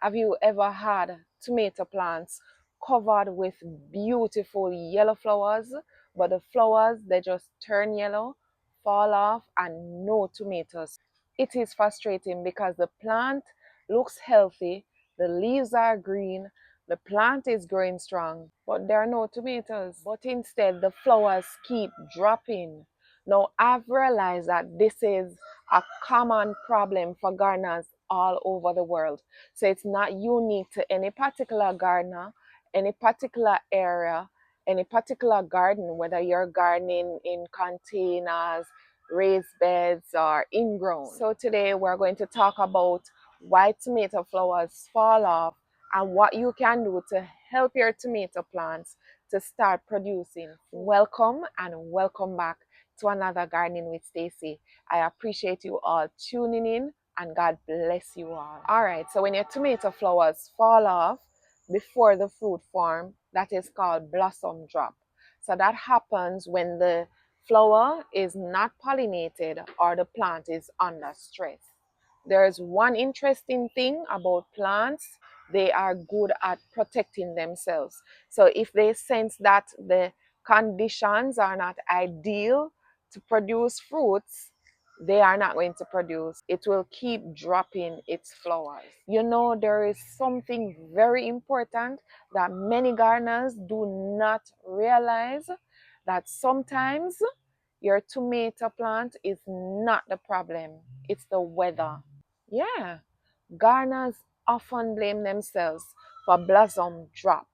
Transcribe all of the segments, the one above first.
Have you ever had tomato plants covered with beautiful yellow flowers, but the flowers they just turn yellow, fall off, and no tomatoes? It is frustrating because the plant looks healthy, the leaves are green, the plant is growing strong, but there are no tomatoes. But instead, the flowers keep dropping. Now, I've realized that this is a common problem for gardeners all over the world. So it's not unique to any particular gardener, any particular area, any particular garden, whether you're gardening in containers, raised beds, or ingrown. So today we're going to talk about why tomato flowers fall off and what you can do to help your tomato plants to start producing. Welcome and welcome back to another Gardening with Stacy. I appreciate you all tuning in and God bless you all. All right, so when your tomato flowers fall off before the fruit form, that is called blossom drop. So that happens when the flower is not pollinated or the plant is under stress. There's one interesting thing about plants. They are good at protecting themselves. So if they sense that the conditions are not ideal to produce fruits, they are not going to produce. It will keep dropping its flowers. You know, there is something very important that many gardeners do not realize, that sometimes your tomato plant is not the problem, it's the weather. Yeah, gardeners often blame themselves for blossom drop,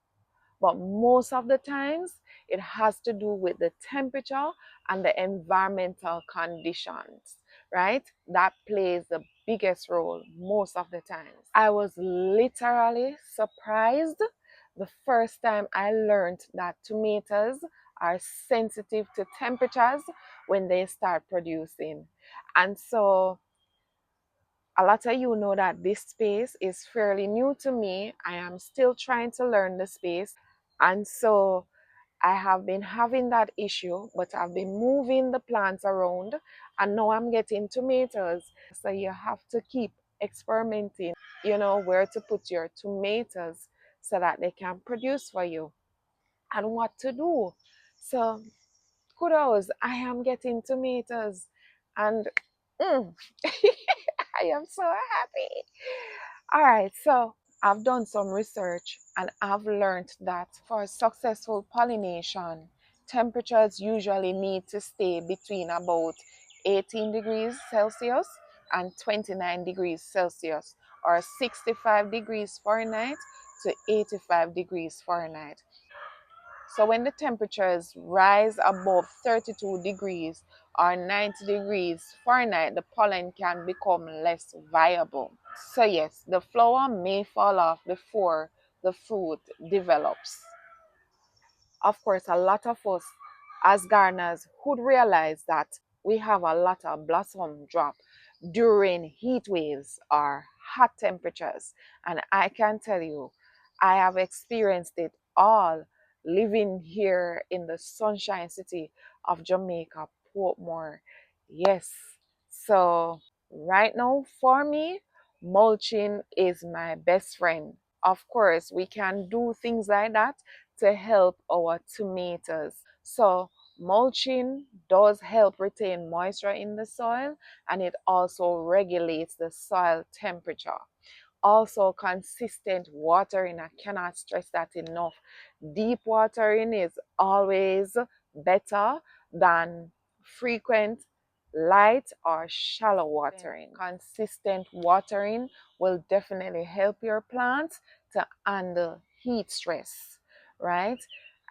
but most of the times it has to do with the temperature and the environmental conditions, right? That plays the biggest role most of the times. I was literally surprised the first time I learned that tomatoes are sensitive to temperatures when they start producing. And so a lot of you know that this space is fairly new to me. I am still trying to learn the space. And so I have been having that issue, but I've been moving the plants around and now I'm getting tomatoes. So you have to keep experimenting, where to put your tomatoes so that they can produce for you and what to do. So kudos, I am getting tomatoes and mm, I am so happy. All right, so I've done some research and I've learned that for successful pollination, temperatures usually need to stay between about 18 degrees Celsius and 29 degrees Celsius, or 65 degrees Fahrenheit to 85 degrees Fahrenheit. So when the temperatures rise above 32 degrees or 90 degrees Fahrenheit, the pollen can become less viable. So yes, the flower may fall off before the fruit develops. Of course, a lot of us as gardeners would realize that we have a lot of blossom drop during heat waves or hot temperatures. And I can tell you, I have experienced it all living here in the sunshine city of Jamaica, Portmore. Yes. So right now for me, mulching is my best friend. Of course, we can do things like that to help our tomatoes. So mulching does help retain moisture in the soil, and it also regulates the soil temperature. Also, consistent watering, I cannot stress that enough. Deep watering is always better than frequent light or shallow watering. Consistent watering will definitely help your plants to handle heat stress, right?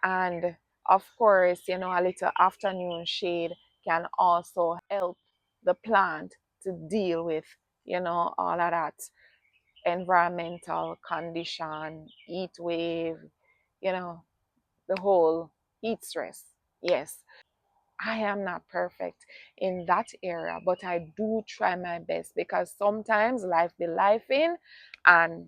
And of course, a little afternoon shade can also help the plant to deal with, all of that environmental condition, heat wave, you know, the whole heat stress. Yes, I am not perfect in that area, but I do try my best because sometimes life be life in, and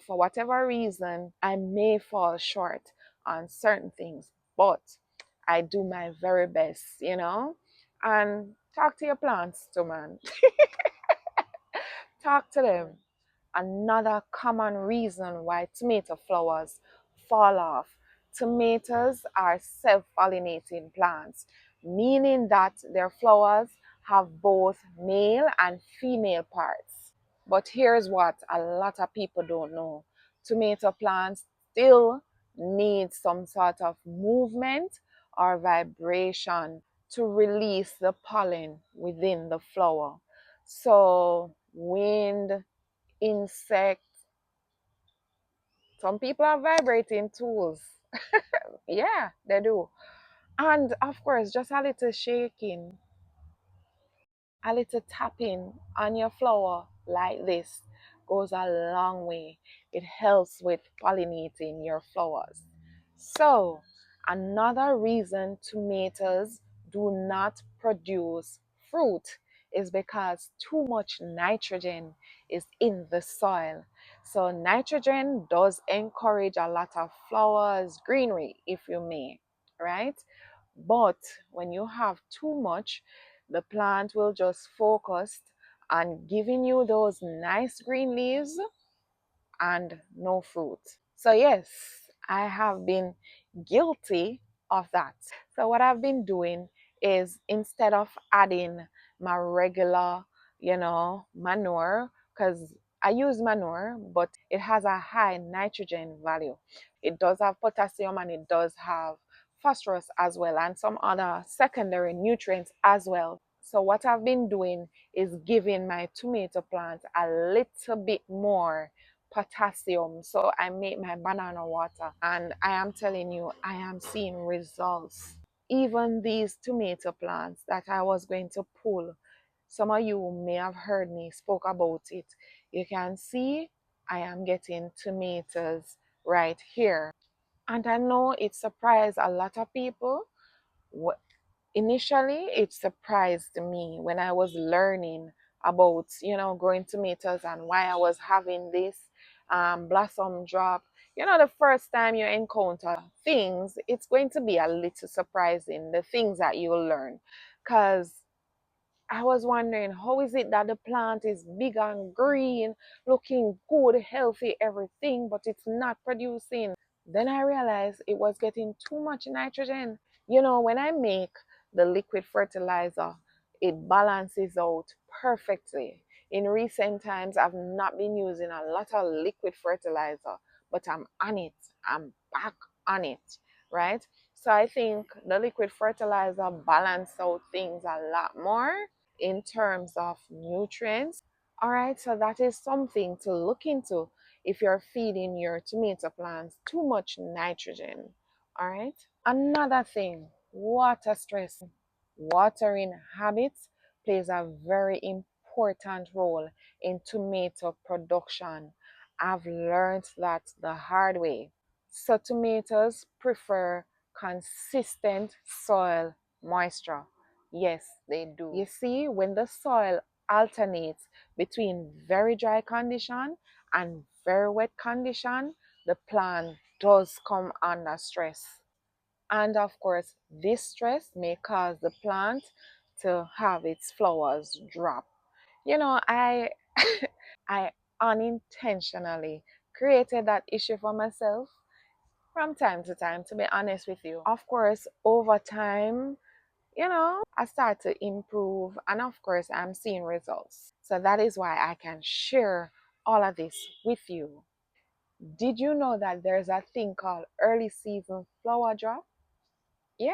for whatever reason, I may fall short on certain things, but I do my very best, and talk to your plants too, man. Talk to them. another common reason why tomato flowers fall off. Tomatoes are self-pollinating plants, meaning that their flowers have both male and female parts. But here's what a lot of people don't know. Tomato plants still need some sort of movement or vibration to release the pollen within the flower. So, wind, insects, some people are vibrating tools. Yeah, they do. And of course, just a little shaking, a little tapping on your flower like this goes a long way. It helps with pollinating your flowers. So, another reason tomatoes do not produce fruit is because too much nitrogen is in the soil. So, nitrogen does encourage a lot of flowers, greenery, if you may, right? But when you have too much, the plant will just focus on giving you those nice green leaves and no fruit. So, yes, I have been guilty of that. So, what I've been doing is instead of adding my regular, manure, because I use manure, but it has a high nitrogen value. It does have potassium and it does have phosphorus as well, and some other secondary nutrients as well. So, what I've been doing is giving my tomato plant a little bit more potassium. So I make my banana water, and I am telling you, I am seeing results. Even these tomato plants that I was going to pull, some of you may have heard me spoke about it. You can see I am getting tomatoes right here. And I know it surprised a lot of people. Initially, it surprised me when I was learning about, growing tomatoes and why I was having this blossom drop. The first time you encounter things, it's going to be a little surprising, the things that you will learn. Because I was wondering, how is it that the plant is big and green, looking good, healthy, everything, but it's not producing? Then I realized it was getting too much nitrogen. When I make the liquid fertilizer, it balances out perfectly. In recent times, I've not been using a lot of liquid fertilizer, but I'm on it. I'm back on it, right? So I think the liquid fertilizer balance out things a lot more in terms of nutrients. All right, so that is something to look into if you're feeding your tomato plants too much nitrogen. All right, another thing, water stress. Watering habits plays a very important role in tomato production. I've learned that the hard way. So tomatoes prefer consistent soil moisture. Yes, they do. You see, when the soil alternates between very dry condition and very wet condition, the plant does come under stress. And of course, this stress may cause the plant to have its flowers drop. I I unintentionally created that issue for myself from time to time, to be honest with you. Of course, over time, I start to improve, and of course, I'm seeing results. So that is why I can share all of this with you. Did you know that there's a thing called early season flower drop? Yeah,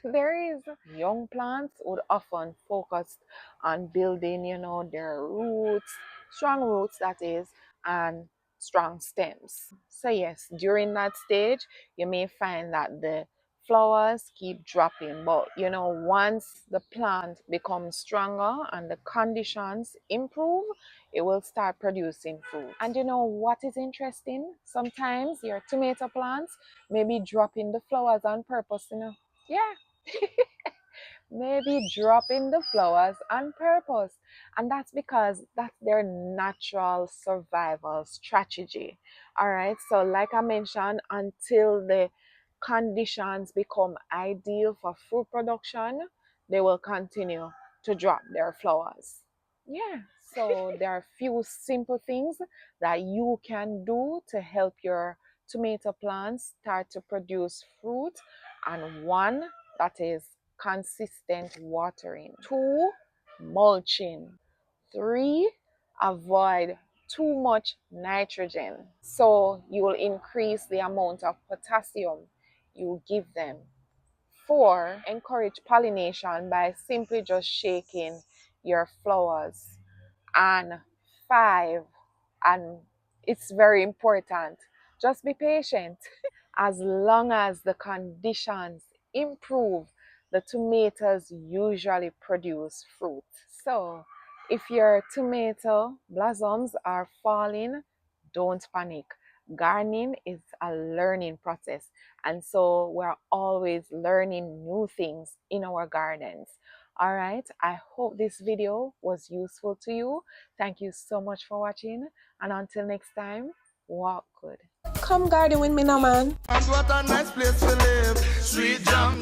there is. Young plants would often focus on building, their roots, strong roots, that is, and strong stems. So, yes, during that stage, you may find that the flowers keep dropping, but once the plant becomes stronger and the conditions improve, it will start producing fruit. And what is interesting? Sometimes your tomato plants may be dropping the flowers on purpose. Yeah, maybe dropping the flowers on purpose. And that's because that's their natural survival strategy. All right. So, like I mentioned, until the conditions become ideal for fruit production, they will continue to drop their flowers. Yeah. So there are a few simple things that you can do to help your tomato plants start to produce fruit. And one, that is consistent watering. Two, mulching. Three, avoid too much nitrogen. So you will increase the amount of potassium you give them. Four, encourage pollination by simply just shaking your flowers. And five, and it's very important, just be patient. As long as the conditions improve, the tomatoes usually produce fruit. So if your tomato blossoms are falling, don't panic. Gardening is a learning process, and so we're always learning new things in our gardens. All right, I hope this video was useful to you. Thank you so much for watching, and until next time, walk good. Come garden with me now, man. And what a nice place to live. Sweet jam.